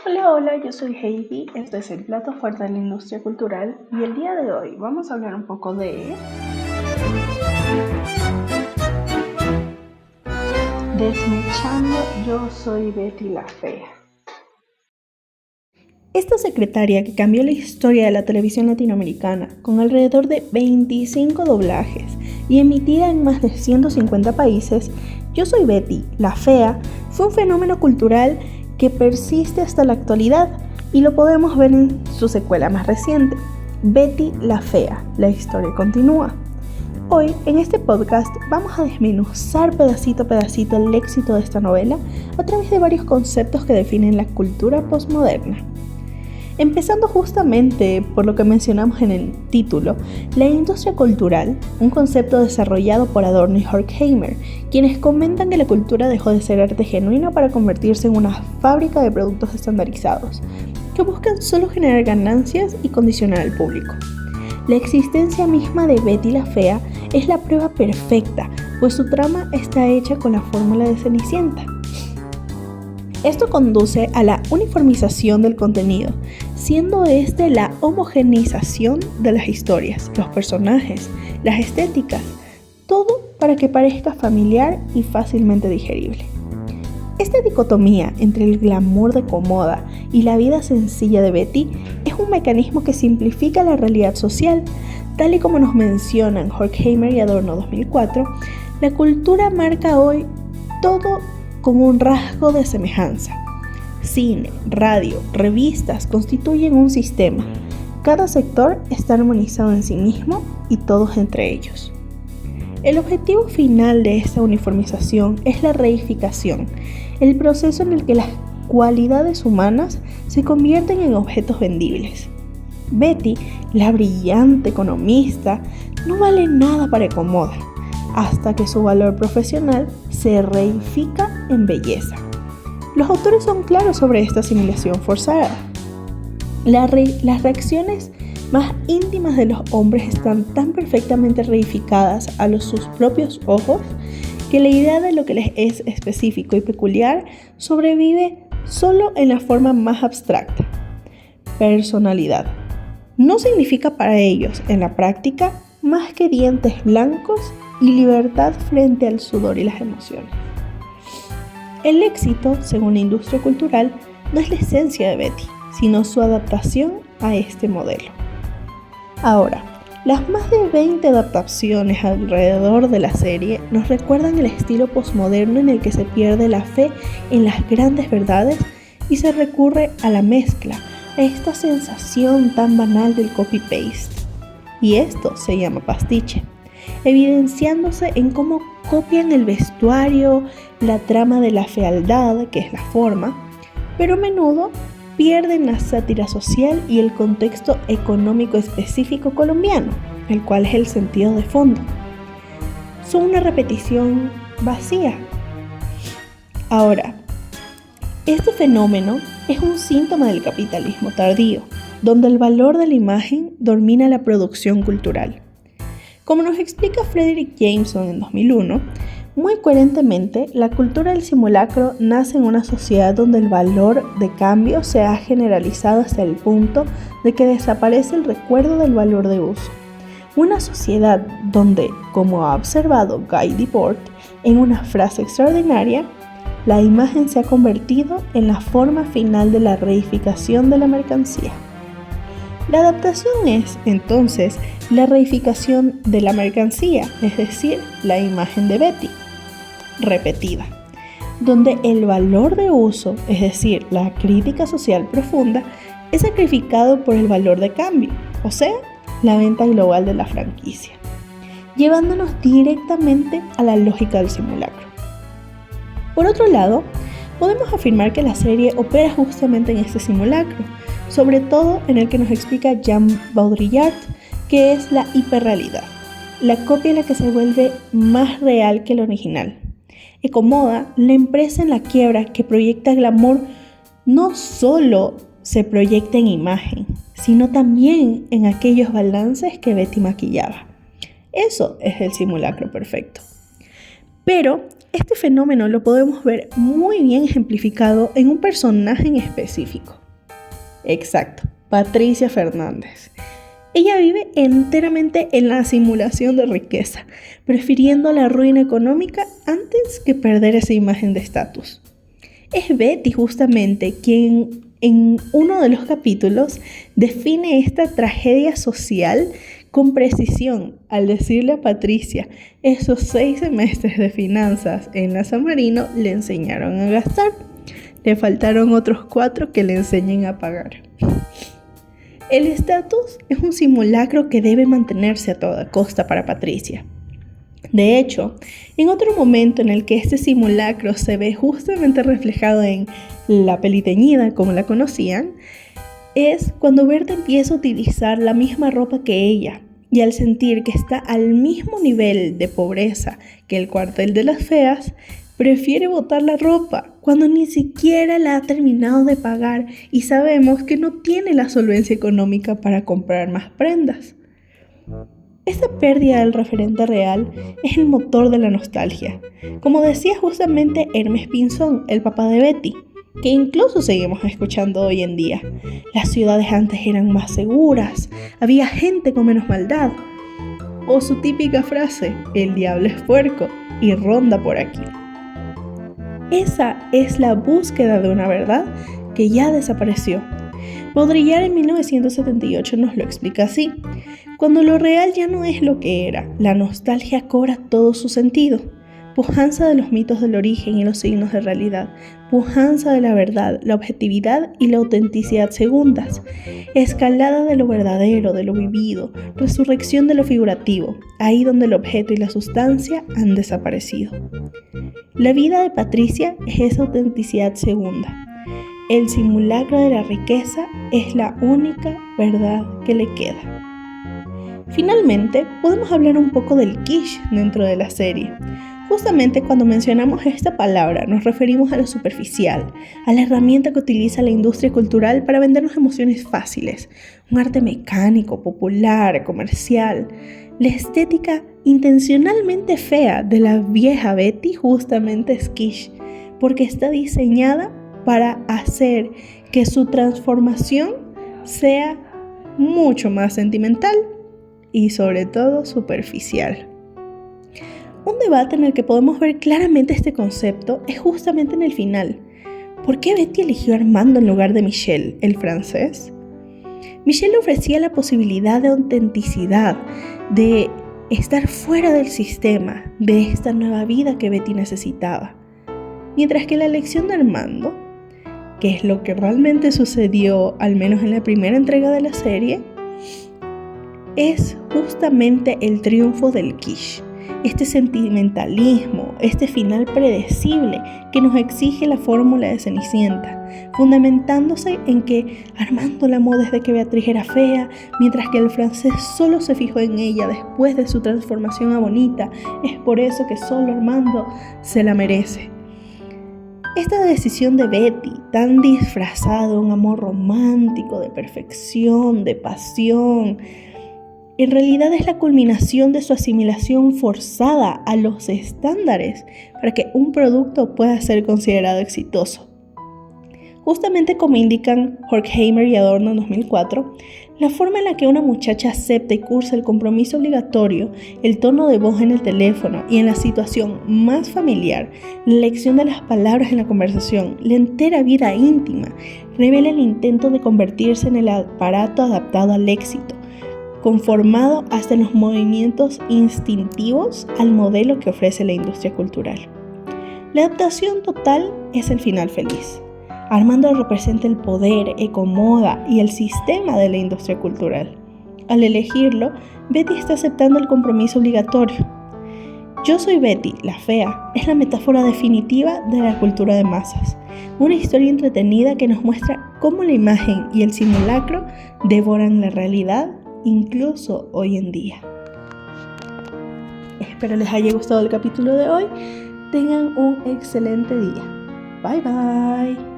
Hola, hola, yo soy Heidi, este es el plato fuerte de la industria cultural y el día de hoy vamos a hablar un poco de Desmechando Yo Soy Betty la Fea. Esta secretaria que cambió la historia de la televisión latinoamericana con alrededor de 25 doblajes y emitida en más de 150 países, Yo Soy Betty la Fea fue un fenómeno cultural que persiste hasta la actualidad y lo podemos ver en su secuela más reciente, Betty la Fea, la historia continúa. Hoy, en este podcast, vamos a desmenuzar pedacito a pedacito el éxito de esta novela a través de varios conceptos que definen la cultura postmoderna. Empezando justamente por lo que mencionamos en el título, la industria cultural, un concepto desarrollado por Adorno y Horkheimer, quienes comentan que la cultura dejó de ser arte genuino para convertirse en una fábrica de productos estandarizados, que buscan solo generar ganancias y condicionar al público. La existencia misma de Betty la Fea es la prueba perfecta, pues su trama está hecha con la fórmula de Cenicienta. Esto conduce a la uniformización del contenido, siendo la homogeneización de las historias, los personajes, las estéticas, todo para que parezca familiar y fácilmente digerible. Esta dicotomía entre el glamour de Comoda y la vida sencilla de Betty es un mecanismo que simplifica la realidad social, tal y como nos mencionan Horkheimer y Adorno 2004, la cultura marca hoy todo con un rasgo de semejanza. Cine, radio, revistas constituyen un sistema. Cada sector está armonizado en sí mismo y todos entre ellos. El objetivo final de esta uniformización es la reificación, el proceso en el que las cualidades humanas se convierten en objetos vendibles. Betty, la brillante economista, no vale nada para Comoda, hasta que su valor profesional se reifica en belleza. Los autores son claros sobre esta asimilación forzada. Las reacciones más íntimas de los hombres están tan perfectamente reificadas a sus propios ojos que la idea de lo que les es específico y peculiar sobrevive solo en la forma más abstracta. Personalidad. No significa para ellos, en la práctica, más que dientes blancos y libertad frente al sudor y las emociones. El éxito, según la industria cultural, no es la esencia de Betty, sino su adaptación a este modelo. Ahora, las más de 20 adaptaciones alrededor de la serie nos recuerdan el estilo postmoderno en el que se pierde la fe en las grandes verdades y se recurre a la mezcla, a esta sensación tan banal del copy-paste. Y esto se llama pastiche, evidenciándose en cómo copian el vestuario, la trama de la fealdad, que es la forma, pero a menudo pierden la sátira social y el contexto económico específico colombiano, el cual es el sentido de fondo. Son una repetición vacía. Ahora, este fenómeno es un síntoma del capitalismo tardío, donde el valor de la imagen domina la producción cultural. Como nos explica Frederick Jameson en 2001, muy coherentemente, la cultura del simulacro nace en una sociedad donde el valor de cambio se ha generalizado hasta el punto de que desaparece el recuerdo del valor de uso. Una sociedad donde, como ha observado Guy Debord en una frase extraordinaria, la imagen se ha convertido en la forma final de la reificación de la mercancía. La adaptación es, entonces, la reificación de la mercancía, es decir, la imagen de Betty, repetida, donde el valor de uso, es decir, la crítica social profunda, es sacrificado por el valor de cambio, o sea, la venta global de la franquicia, llevándonos directamente a la lógica del simulacro. Por otro lado, podemos afirmar que la serie opera justamente en este simulacro, sobre todo en el que nos explica Jean Baudrillard, que es la hiperrealidad, la copia en la que se vuelve más real que el original. Ecomoda, la empresa en la quiebra que proyecta glamour, no solo se proyecta en imagen, sino también en aquellos balances que Betty maquillaba. Eso es el simulacro perfecto. Pero Este fenómeno lo podemos ver muy bien ejemplificado en un personaje en específico. Exacto, Patricia Fernández. Ella vive enteramente en la simulación de riqueza, prefiriendo la ruina económica antes que perder esa imagen de estatus. Es Betty justamente quien en uno de los capítulos define esta tragedia social con precisión al decirle a Patricia, esos 6 semestres de finanzas en la San Marino le enseñaron a gastar, le faltaron otros 4 que le enseñen a pagar. El estatus es un simulacro que debe mantenerse a toda costa para Patricia. De hecho, en otro momento en el que este simulacro se ve justamente reflejado en La Peliteñida, como la conocían, es cuando Berta empieza a utilizar la misma ropa que ella y al sentir que está al mismo nivel de pobreza que el cuartel de las feas, prefiere botar la ropa cuando ni siquiera la ha terminado de pagar y sabemos que no tiene la solvencia económica para comprar más prendas. Esta pérdida del referente real es el motor de la nostalgia, como decía justamente Hermes Pinzón, el papá de Betty, que incluso seguimos escuchando hoy en día. Las ciudades antes eran más seguras, había gente con menos maldad. O su típica frase, el diablo es puerco y ronda por aquí. Esa es la búsqueda de una verdad que ya desapareció. Baudrillard en 1978 nos lo explica así. Cuando lo real ya no es lo que era, la nostalgia cobra todo su sentido. Pujanza de los mitos del origen y los signos de realidad. Pujanza de la verdad, la objetividad y la autenticidad segundas. Escalada de lo verdadero, de lo vivido. Resurrección de lo figurativo, ahí donde el objeto y la sustancia han desaparecido. La vida de Patricia es esa autenticidad segunda. El simulacro de la riqueza es la única verdad que le queda. Finalmente, podemos hablar un poco del kitsch dentro de la serie. Justamente cuando mencionamos esta palabra nos referimos a lo superficial, a la herramienta que utiliza la industria cultural para vendernos emociones fáciles, un arte mecánico, popular, comercial. La estética intencionalmente fea de la vieja Betty justamente es kitsch, porque está diseñada para hacer que su transformación sea mucho más sentimental y sobre todo superficial. Un debate en el que podemos ver claramente este concepto es justamente en el final. ¿Por qué Betty eligió a Armando en lugar de Michel, el francés? Michel le ofrecía la posibilidad de autenticidad, de estar fuera del sistema, de esta nueva vida que Betty necesitaba. Mientras que la elección de Armando, que es lo que realmente sucedió, al menos en la primera entrega de la serie, es justamente el triunfo del kitsch. Este sentimentalismo, este final predecible que nos exige la fórmula de Cenicienta, fundamentándose en que Armando la amó desde que Beatriz era fea, mientras que el francés solo se fijó en ella después de su transformación a bonita. Es por eso que solo Armando se la merece. Esta decisión de Betty, tan disfrazada de un amor romántico, de perfección, de pasión, en realidad es la culminación de su asimilación forzada a los estándares para que un producto pueda ser considerado exitoso. Justamente como indican Horkheimer y Adorno en 2004, la forma en la que una muchacha acepta y cursa el compromiso obligatorio, el tono de voz en el teléfono y en la situación más familiar, la elección de las palabras en la conversación, la entera vida íntima, revela el intento de convertirse en el aparato adaptado al éxito, conformado hasta en los movimientos instintivos al modelo que ofrece la industria cultural. La adaptación total es el final feliz. Armando representa el poder, ecomoda y el sistema de la industria cultural. Al elegirlo, Betty está aceptando el compromiso obligatorio. Yo soy Betty, la fea, es la metáfora definitiva de la cultura de masas. Una historia entretenida que nos muestra cómo la imagen y el simulacro devoran la realidad incluso hoy en día. Espero les haya gustado el capítulo de hoy. Tengan un excelente día. Bye bye.